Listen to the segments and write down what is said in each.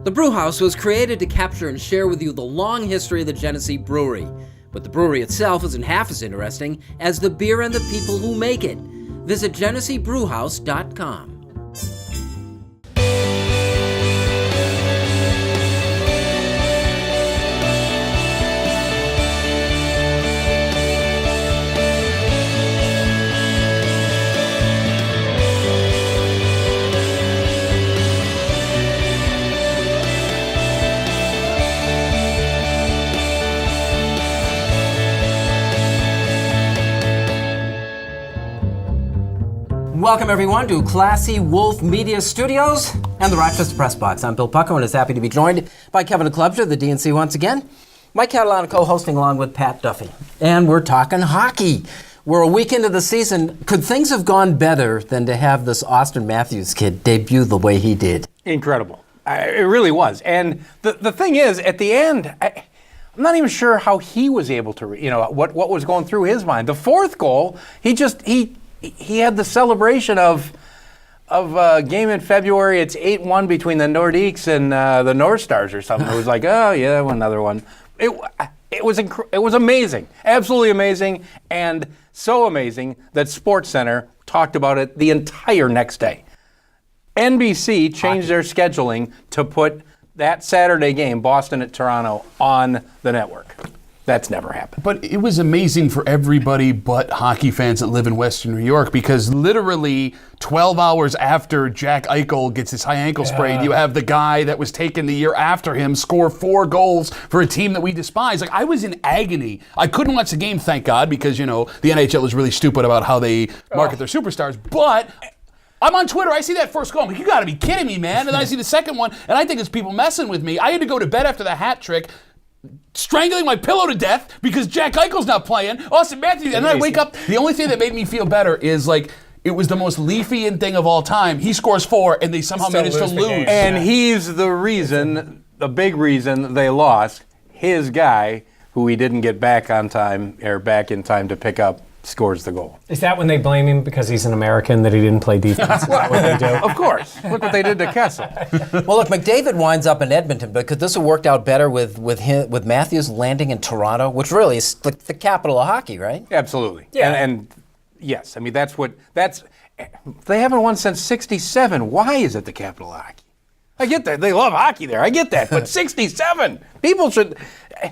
The Brew House was created to capture and share with you the long history of the Genesee Brewery. But the brewery itself isn't half as interesting as the beer and the people who make it. Visit GeneseeBrewHouse.com. Welcome, everyone, to Classy Wolf Media Studios and the Rochester Press Box. I'm Bill Pucko, and is happy to be joined by Kevin Oklobzija, the DNC once again. Mike Catalana co-hosting along with Pat Duffy. And we're talking hockey. We're a week into the season. Could things have gone better than to have this Austin Matthews kid debut the way he did? Incredible. It really was. And the thing is, at the end, I'm not even sure how he was able to, what was going through his mind. The fourth goal, he had the celebration of a game in February. It's 8-1 between the Nordiques and the North Stars or something. It was like, oh yeah, another one. It was amazing, absolutely amazing, and so amazing that SportsCenter talked about it the entire next day. NBC changed their scheduling to put that Saturday game, Boston at Toronto, on the network. That's never happened. But it was amazing for everybody but hockey fans that live in Western New York, because literally 12 hours after Jack Eichel gets his high ankle sprain, you have the guy that was taken the year after him score 4 goals for a team that we despise. Like, I was in agony. I couldn't watch the game, thank God, because, the NHL is really stupid about how they market their superstars. But I'm on Twitter, I see that first goal, I'm like, you gotta be kidding me, man. And then I see the second one, and I think it's people messing with me. I had to go to bed after the hat trick, strangling my pillow to death because Jack Eichel's not playing. Austin Matthews, and then I wake up. The only thing that made me feel better is it was the most Leafy-ian thing of all time. He scores 4, and they somehow managed to lose. And he's the reason, the big reason they lost. His guy, who he didn't get back in time to pick up, scores the goal. Is that when they blame him because he's an American that he didn't play defense? Is that what they do? Of course. Look what they did to Kessel. Well, look, McDavid winds up in Edmonton, but could this have worked out better with Matthews landing in Toronto, which really is the capital of hockey, right? Absolutely. Yeah. And yes, I mean, they haven't won since '67. Why is it the capital of hockey? I get that. They love hockey there. I get that. But 67. People should.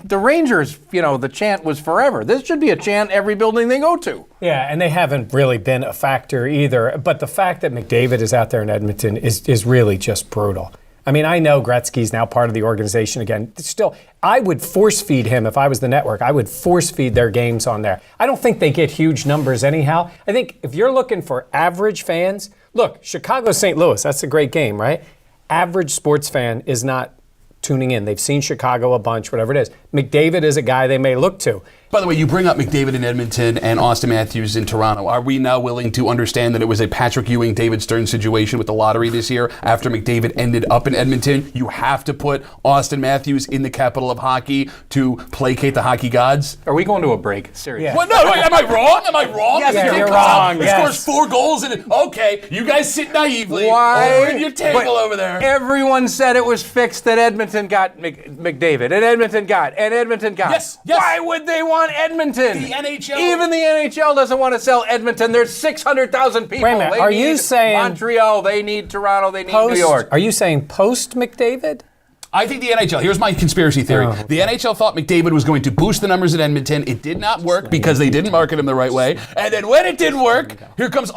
The Rangers, the chant was forever. This should be a chant every building they go to. Yeah, and they haven't really been a factor either. But the fact that McDavid is out there in Edmonton is really just brutal. I mean, I know Gretzky's now part of the organization again. Still, I would force feed him if I was the network. I would force feed their games on there. I don't think they get huge numbers anyhow. I think if you're looking for average fans, look, Chicago-St. Louis, that's a great game, right? Average sports fan is not tuning in. They've seen Chicago a bunch, whatever it is. McDavid is a guy they may look to. By the way, you bring up McDavid in Edmonton and Austin Matthews in Toronto. Are we now willing to understand that it was a Patrick Ewing, David Stern situation with the lottery this year after McDavid ended up in Edmonton? You have to put Austin Matthews in the capital of hockey to placate the hockey gods? Are we going to a break? Seriously. Yeah. Well, no, am I wrong? Am I wrong? Yes, you're wrong. He scores 4 goals and okay, you guys sit naively over in your table over there. Everyone said it was fixed that Edmonton got McDavid, and Edmonton got. Yes. Why would they want Edmonton? The NHL. Even the NHL doesn't want to sell Edmonton. There's 600,000 people. Wait a minute, They are you need saying Montreal? They need Toronto. They need New York. Are you saying post McDavid? I think the NHL, here's my conspiracy theory. Oh, okay. The NHL thought McDavid was going to boost the numbers at Edmonton. It did not work because they didn't market him the right way. And then when it did work, here comes,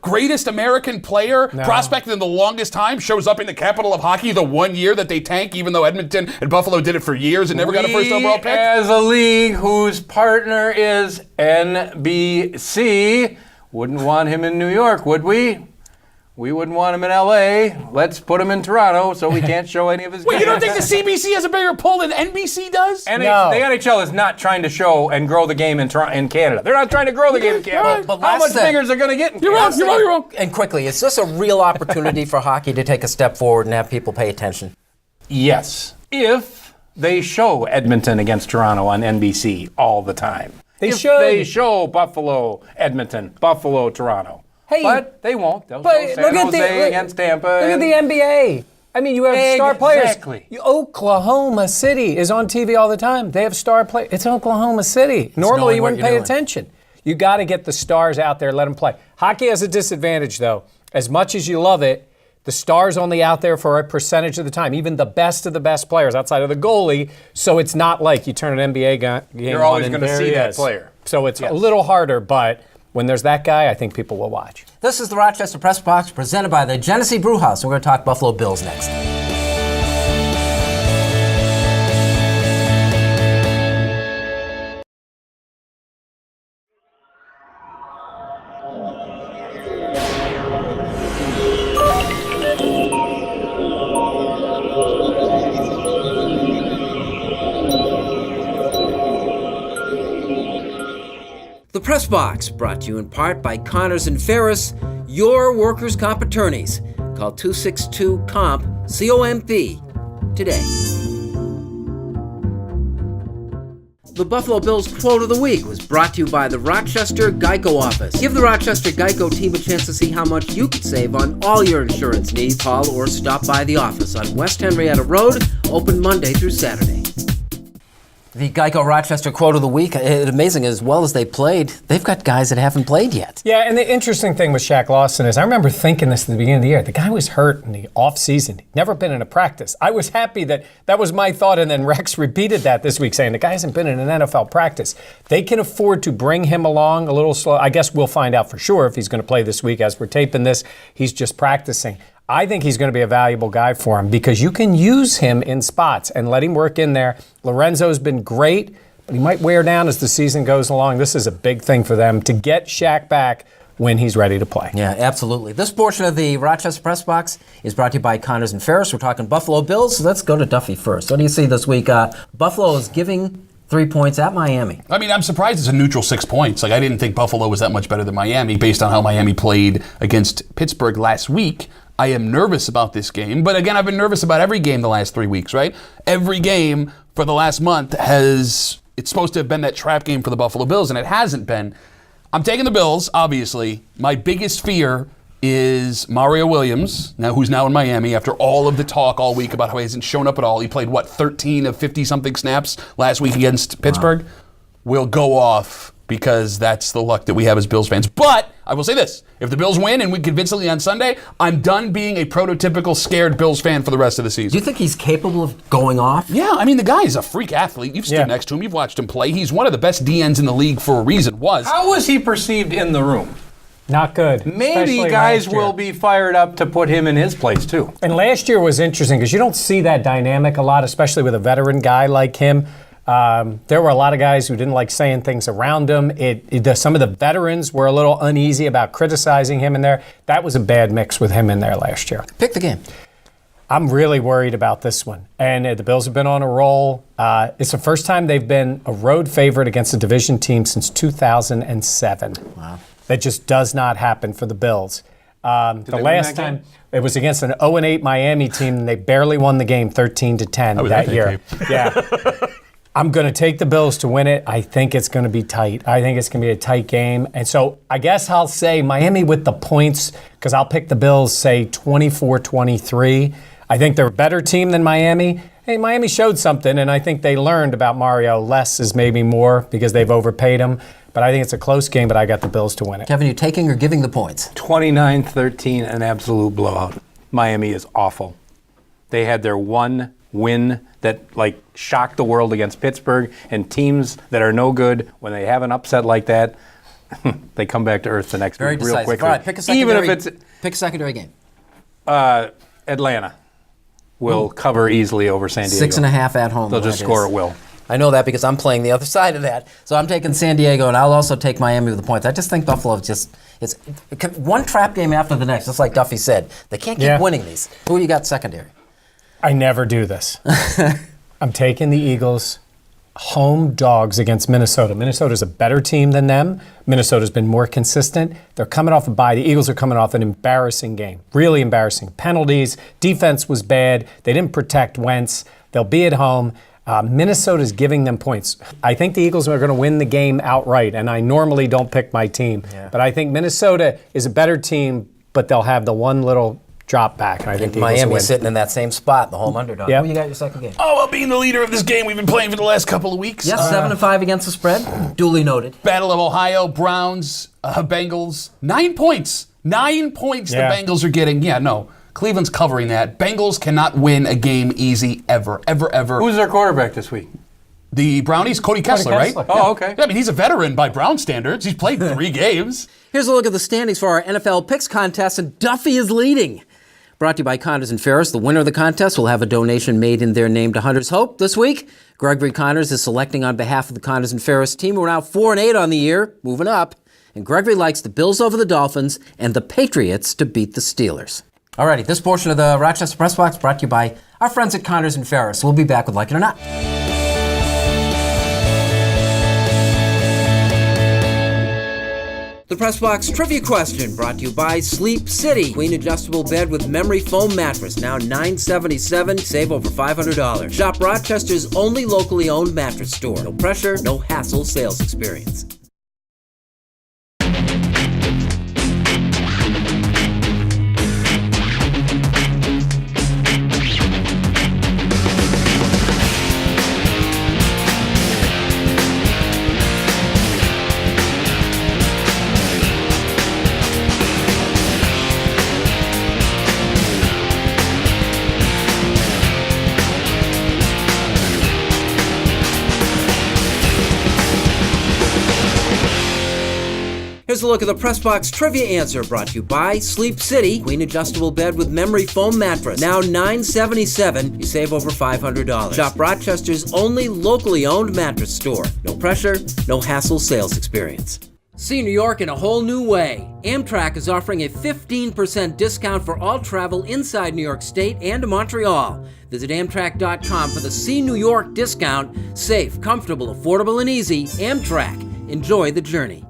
greatest American player, prospect in the longest time, shows up in the capital of hockey the one year that they tank, even though Edmonton and Buffalo did it for years and never got a first overall pick. As a league whose partner is NBC, wouldn't want him in New York, would we? We wouldn't want him in L.A. Let's put him in Toronto so we can't show any of his games. Wait, you don't think the CBC has a bigger pull than NBC does? No. No. The NHL is not trying to show and grow the game in Canada. They're not trying to grow the game in Canada. But How much bigger is it going to get in Canada? You're wrong. And quickly, is this a real opportunity for hockey to take a step forward and have people pay attention? Yes. If they show Edmonton against Toronto on NBC all the time. They should. They show Buffalo, Edmonton, Buffalo, Toronto. Hey, but they won't. They'll but show San Jose against Tampa. Look at the NBA. I mean, you have star players. Exactly. Oklahoma City is on TV all the time. They have star players. It's Oklahoma City. Normally, you wouldn't pay attention. You got to get the stars out there, let them play. Hockey has a disadvantage, though. As much as you love it, the star's only out there for a percentage of the time, even the best of the best players outside of the goalie. So it's not like you turn an NBA game You're always going to see that player. So it's a little harder, but when there's that guy, I think people will watch. This is the Rochester Press Box presented by the Genesee Brew House. We're going to talk Buffalo Bills next. The Press Box, brought to you in part by Connors and Ferris, your workers' comp attorneys. Call 262-COMP, C-O-M-P, today. The Buffalo Bills quote of the week was brought to you by the Rochester Geico office. Give the Rochester Geico team a chance to see how much you could save on all your insurance needs. Call or stop by the office on West Henrietta Road, open Monday through Saturday. The Geico Rochester quote of the week, amazing, as well as they played, they've got guys that haven't played yet. Yeah, and the interesting thing with Shaq Lawson is I remember thinking this at the beginning of the year. The guy was hurt in the offseason, never been in a practice. I was happy that was my thought, and then Rex repeated that this week, saying the guy hasn't been in an NFL practice. They can afford to bring him along a little slow. I guess we'll find out for sure if he's going to play this week. As we're taping this, he's just practicing. I think he's going to be a valuable guy for him because you can use him in spots and let him work in there. Lorenzo's been great, but he might wear down as the season goes along. This is a big thing for them to get Shaq back when he's ready to play. Yeah, absolutely. This portion of the Rochester Press Box is brought to you by Connors and Ferris. We're talking Buffalo Bills, so let's go to Duffy first. What do you see this week? Buffalo is giving 3 points at Miami. I mean, I'm surprised it's a neutral 6 points. Like, I didn't think Buffalo was that much better than Miami based on how Miami played against Pittsburgh last week. I am nervous about this game, but again, I've been nervous about every game the last 3 weeks, right? Every game for the last month it's supposed to have been that trap game for the Buffalo Bills, and it hasn't been. I'm taking the Bills, obviously. My biggest fear is Mario Williams, who's now in Miami after all of the talk all week about how he hasn't shown up at all. He played, 13 of 50-something snaps last week against Pittsburgh? Wow. Will go off because that's the luck that we have as Bills fans. But I will say this. If the Bills win and win convincingly on Sunday, I'm done being a prototypical scared Bills fan for the rest of the season. Do you think he's capable of going off? Yeah, I mean, the guy is a freak athlete. You've stood next to him. You've watched him play. He's one of the best DNs in the league for a reason. How was he perceived in the room? Not good. Maybe guys will be fired up to put him in his place, too. And last year was interesting because you don't see that dynamic a lot, especially with a veteran guy like him. There were a lot of guys who didn't like saying things around him. Some of the veterans were a little uneasy about criticizing him in there. That was a bad mix with him in there last year. Pick the game. I'm really worried about this one. And the Bills have been on a roll. It's the first time they've been a road favorite against a division team since 2007. Wow. That just does not happen for the Bills. The last time it was against an 0-8 Miami team, and they barely won the game 13-10 that year. Yeah. I'm going to take the Bills to win it. I think it's going to be tight. I think it's going to be a tight game. And so I guess I'll say Miami with the points because I'll pick the Bills, say 24-23. I think they're a better team than Miami. Hey, Miami showed something, and I think they learned about Mario. Less is maybe more because they've overpaid him. But I think it's a close game, but I got the Bills to win it. Kevin, you taking or giving the points? 29-13, an absolute blowout. Miami is awful. They had their one win that shocked the world against Pittsburgh, and teams that are no good, when they have an upset like that, they come back to earth the next week real quickly. All right, pick a secondary game. Atlanta will cover easily over San Diego. 6.5 at home. They'll just score at will. I know that because I'm playing the other side of that. So I'm taking San Diego, and I'll also take Miami with the points. I just think Buffalo it's one trap game after the next, just like Duffy said. They can't keep winning these. Who you got secondary? I never do this. I'm taking the Eagles home dogs against Minnesota. Minnesota's a better team than them. Minnesota's been more consistent. They're coming off a bye. The Eagles are coming off an embarrassing game. Really embarrassing. Penalties. Defense was bad. They didn't protect Wentz. They'll be at home. Minnesota's giving them points. I think the Eagles are going to win the game outright, and I normally don't pick my team. Yeah. But I think Minnesota is a better team, but they'll have the one little drop back. And I think the Eagles will Miami win. sitting in that same spot, the home underdog. Yep. Who you got your second game? Oh, well, being the leader of this game we've been playing for the last couple of weeks. Yes, 7-5 against the spread. Duly noted. Battle of Ohio, Browns, Bengals. 9 points. 9 points Yeah. the Bengals are getting. Yeah, no. Cleveland's covering that. Bengals cannot win a game easy, ever, ever, ever. Who's their quarterback this week? The Brownies? Cody Kessler, right? Kessler. Oh, okay. Yeah, I mean, he's a veteran by Brown standards. He's played 3 games. Here's a look at the standings for our NFL Picks contest, and Duffy is leading. Brought to you by Connors and Ferris. The winner of the contest will have a donation made in their name to Hunter's Hope this week. Gregory Connors is selecting on behalf of the Connors and Ferris team. We're now 4-8 on the year, moving up. And Gregory likes the Bills over the Dolphins and the Patriots to beat the Steelers. Alrighty, this portion of the Rochester Press Box brought to you by our friends at Connors and Ferris. We'll be back with Like It or Not. The Press Box Trivia Question brought to you by Sleep City. Queen adjustable bed with memory foam mattress, now $977. Save over $500. Shop Rochester's only locally owned mattress store. No pressure, no hassle sales experience. Here's a look at the Press Box Trivia answer brought to you by Sleep City. Queen adjustable bed with memory foam mattress. Now $977. You save over $500. Shop Rochester's only locally owned mattress store. No pressure, no hassle sales experience. See New York in a whole new way. Amtrak is offering a 15% discount for all travel inside New York State and Montreal. Visit Amtrak.com for the See New York discount. Safe, comfortable, affordable, and easy. Amtrak. Enjoy the journey.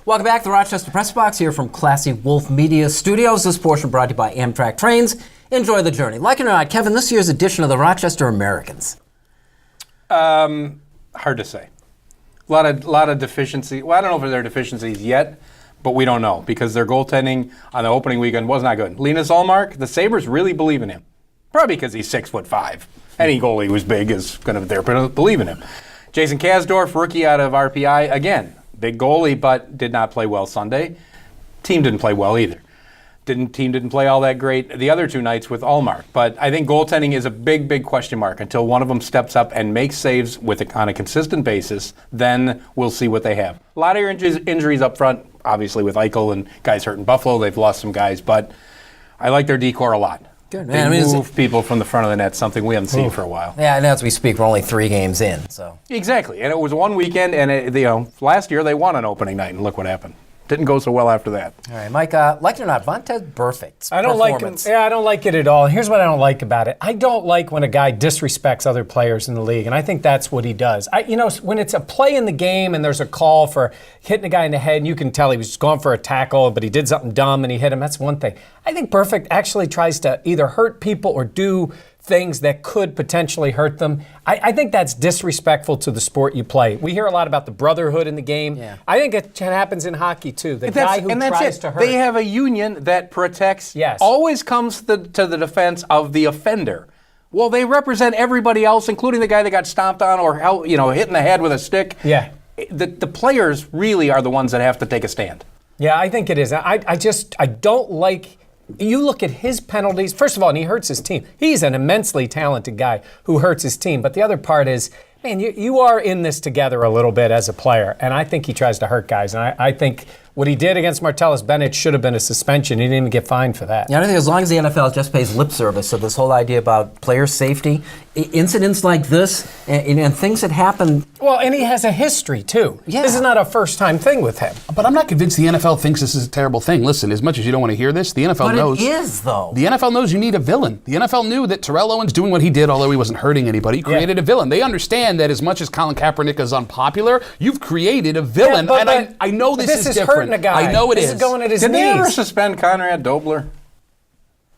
Welcome back to the Rochester Press Box here from Classy Wolf Media Studios. This portion brought to you by Amtrak Trains. Enjoy the journey. Like it or not, Kevin, this year's edition of the Rochester Americans. Hard to say. A lot of deficiency. Well, I don't know if there are deficiencies yet, but we don't know because their goaltending on the opening weekend was not good. Linus Ullmark, the Sabres really believe in him. Probably because he's 6'5". Any goalie who's big is going to believe in him. Jason Kasdorf, rookie out of RPI, again. Big goalie, but did not play well Sunday. Team didn't play well either. Team didn't play all that great the other 2 nights with Ullmark. But I think goaltending is a big, big question mark until one of them steps up and makes saves on a consistent basis. Then we'll see what they have. A lot of injuries up front, obviously with Eichel and guys hurt in Buffalo. They've lost some guys, but I like their decor a lot. Good, They man. move people from the front of the net, something we haven't seen for a while. Yeah, and as we speak, we're only 3 games in, so. Exactly, and it was one weekend, and last year they won on opening night, and look what happened. Didn't go so well after that. All right, Mike, like it or not, Vontaze Burfict's I don't like it. performance. Yeah, I don't like it at all. Here's what I don't like about it. I don't like when a guy disrespects other players in the league, and I think that's what he does. When it's a play in the game and there's a call for hitting a guy in the head, and you can tell he was just going for a tackle, but he did something dumb and he hit him. That's one thing. I think Burfict actually tries to either hurt people or do things that could potentially hurt them. I think that's disrespectful to the sport you play. We hear a lot about the brotherhood in the game. Yeah. I think it happens in hockey too. The guy who tries to hurt. They have a union that protects, Yes. always comes to the defense of the offender. Well, they represent everybody else, including the guy that got stomped on or hit in the head with a stick. Yeah. The players really are the ones that have to take a stand. Yeah, I think it is. I don't like. You look at his penalties, first of all, and he hurts his team. He's an immensely talented guy who hurts his team. But the other part is, man, you are in this together a little bit as a player. And I think he tries to hurt guys. And I think what he did against Martellus Bennett should have been a suspension. He didn't even get fined for that. Yeah, I think as long as the NFL just pays lip service to this whole idea about player safety, incidents like this and things that happen. Well, and he has a history, too. Yeah. This is not a first-time thing with him. But I'm not convinced the NFL thinks this is a terrible thing. Listen, as much as you don't want to hear this, the NFL But knows. it is, though. The NFL knows you need a villain. The NFL knew that Terrell Owens doing what he did, although he wasn't hurting anybody, created a villain. They understand that as much as Colin Kaepernick is unpopular, you've created a villain. Yeah, and I know this is different. hurting a guy. I know it This is. is going at his Did knees. they ever suspend Conrad Dobler?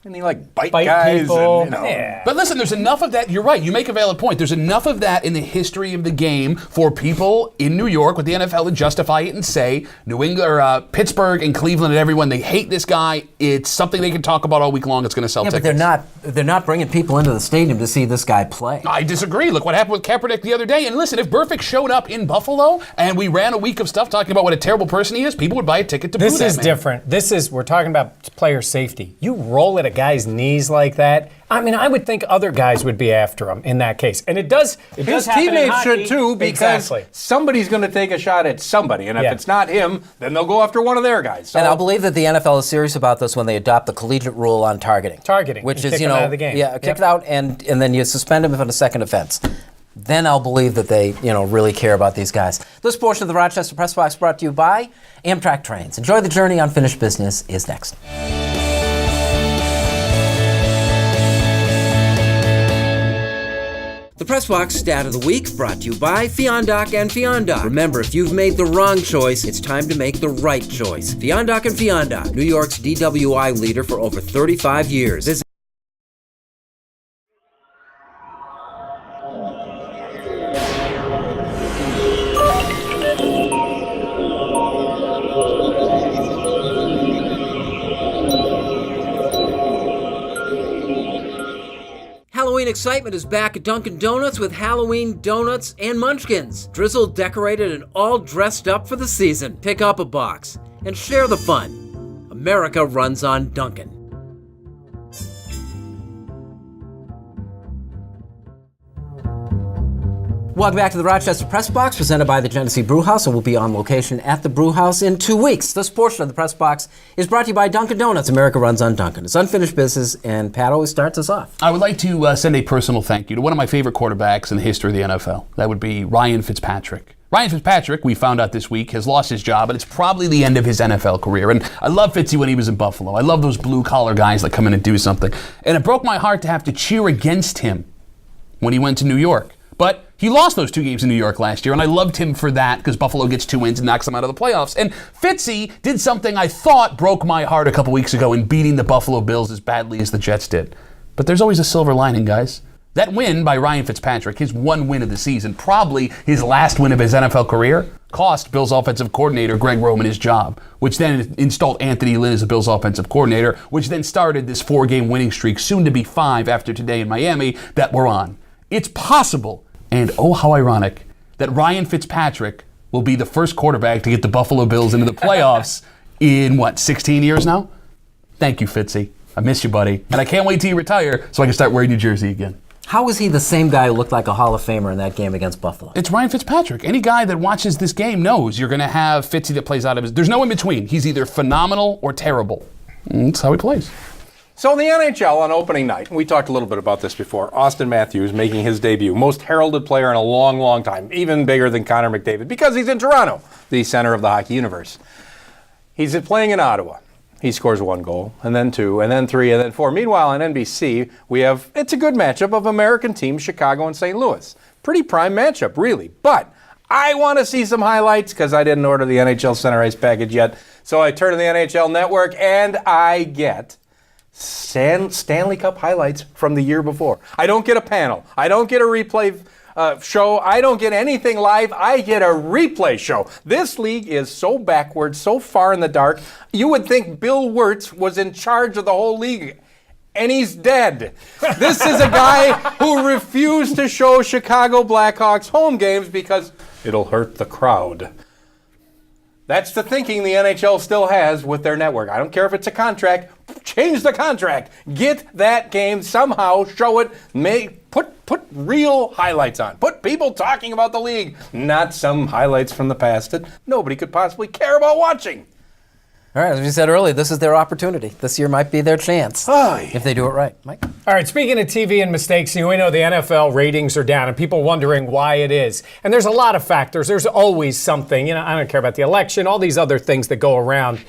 And he like bite Bite guys people. and, Yeah. But listen, there's enough of that. You're right. You make a valid point. There's enough of that in the history of the game for people in New York with the NFL to justify it and say New England or Pittsburgh and Cleveland and everyone, they hate this guy. It's something they can talk about all week long. It's going to sell Yeah, but tickets. they're not bringing people into the stadium to see this guy play. I disagree. Look what happened with Kaepernick the other day. And listen, if Burfict showed up in Buffalo and we ran a week of stuff talking about what a terrible person he is, people would buy a ticket to boo This that is man. different. We're talking about player safety. You roll at a guy's knees like that. I mean, I would think other guys would be after him in that case. And it does his happen in teammates hockey. should too, because somebody's going to take a shot at somebody. And if it's not him, then they'll go after one of their guys. So, And I'll believe that the NFL is serious about this when they adopt the collegiate rule on targeting. and Which is, kick him out of the game. Yeah, kick it out and then you suspend him for a second offense. Then I'll believe that they, really care about these guys. This portion of the Rochester Press Box brought to you by Amtrak Trains. Enjoy the journey. Unfinished business is next. The Press Box Stat of the Week brought to you by Fiondoc and Fiondoc. Remember, if you've made the wrong choice, it's time to make the right choice. Fiondoc and Fiondoc, New York's DWI leader for over 35 years. Halloween excitement is back at Dunkin' Donuts with Halloween donuts and munchkins. Drizzled, decorated, and all dressed up for the season. Pick up a box and share the fun. America runs on Dunkin'. Welcome back to the Rochester Press Box, presented by the Genesee Brew House, and we'll be on location at the Brew House in 2 weeks. This portion of the Press Box is brought to you by Dunkin' Donuts. America runs on Dunkin'. It's unfinished business, and Pat always starts us off. I would like to send a personal thank you to one of my favorite quarterbacks in the history of the NFL. That would be Ryan Fitzpatrick. Ryan Fitzpatrick, we found out this week, has lost his job, and it's probably the end of his NFL career. And I love Fitzy when he was in Buffalo. I love those blue-collar guys that come in and do something. And it broke my heart to have to cheer against him when he went to New York. But he lost those 2 games in New York last year, and I loved him for that because Buffalo gets 2 wins and knocks them out of the playoffs. And Fitzy did something I thought broke my heart a couple weeks ago in beating the Buffalo Bills as badly as the Jets did. But there's always a silver lining, guys. That win by Ryan Fitzpatrick, his 1 win of the season, probably his last win of his NFL career, cost Bills offensive coordinator Greg Roman his job, which then installed Anthony Lynn as the Bills offensive coordinator, which then started this 4-game winning streak, soon to be 5 after today in Miami, that we're on. It's possible, and oh how ironic, that Ryan Fitzpatrick will be the first quarterback to get the Buffalo Bills into the playoffs in, 16 years now? Thank you, Fitzy. I miss you, buddy. And I can't wait till you retire so I can start wearing your jersey again. How is he the same guy who looked like a Hall of Famer in that game against Buffalo? It's Ryan Fitzpatrick. Any guy that watches this game knows you're going to have Fitzy that plays out of his... There's no in between. He's either phenomenal or terrible. And that's how he plays. So in the NHL on opening night, and we talked a little bit about this before, Austin Matthews making his debut, most heralded player in a long, long time, even bigger than Connor McDavid, because he's in Toronto, the center of the hockey universe. He's playing in Ottawa. He scores 1 goal, and then 2, and then 3, and then 4. Meanwhile, on NBC, it's a good matchup of American teams, Chicago and St. Louis. Pretty prime matchup, really. But I want to see some highlights because I didn't order the NHL Center Ice package yet. So I turn to the NHL Network, and I get Stanley Cup highlights from the year before. I don't get a panel. I don't get a replay show. I don't get anything live. I get a replay show. This league is so backwards, so far in the dark. You would think Bill Wirtz was in charge of the whole league, and he's dead. This is a guy who refused to show Chicago Blackhawks home games because it'll hurt the crowd. That's the thinking the NHL still has with their network. I don't care if it's a contract. Change the contract. Get that game somehow. Show it. Put real highlights on. Put people talking about the league, not some highlights from the past that nobody could possibly care about watching. All right, as we said earlier, this is their opportunity. This year might be their chance if they do it right. Mike? All right, speaking of TV and mistakes, we know the NFL ratings are down and people wondering why it is. And there's a lot of factors. There's always something. I don't care about the election, all these other things that go around.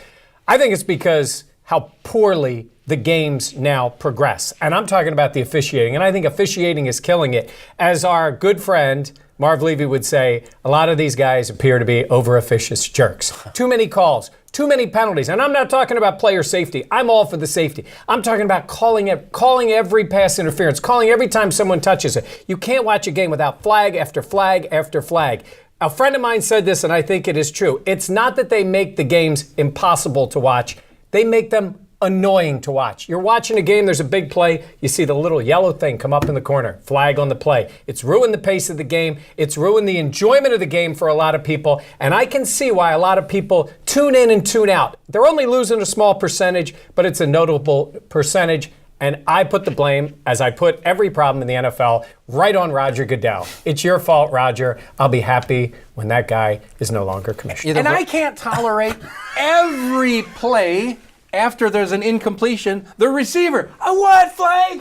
I think it's because how poorly the games now progress. And I'm talking about the officiating. And I think officiating is killing it. As our good friend Marv Levy would say, a lot of these guys appear to be over-officious jerks. Too many calls, Too many penalties. And I'm not talking about player safety. I'm all for the safety. I'm talking about calling every pass interference, calling every time someone touches it. You can't watch a game without flag after flag after flag. A friend of mine said this, and I think it is true. It's not that they make the games impossible to watch. They make them annoying to watch. You're watching a game, there's a big play, you see the little yellow thing come up in the corner, flag on the play. It's ruined the pace of the game. It's ruined the enjoyment of the game for a lot of people, and I can see why a lot of people tune in and tune out. They're only losing a small percentage, but it's a notable percentage, and I put the blame, as I put every problem in the NFL, right on Roger Goodell. It's your fault, Roger. I'll be happy when that guy is no longer commissioner. And I can't tolerate every play after there's an incompletion, the receiver, a what flag?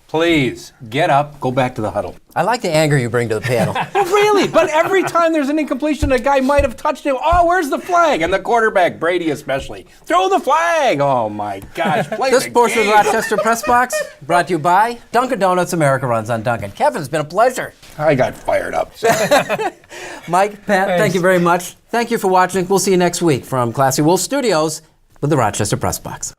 Please, get up, go back to the huddle. I like the anger you bring to the panel. Really? But every time there's an incompletion, a guy might have touched him. Oh, where's the flag? And the quarterback, Brady especially, throw the flag. Oh, my gosh, play This the portion of game. the Rochester Press Box brought to you by Dunkin' Donuts. America runs on Dunkin'. Kevin, it's been a pleasure. I got fired up. Mike, Pat, thank you very much. Thank you for watching. We'll see you next week from Classy Wolf Studios with the Rochester Press Box.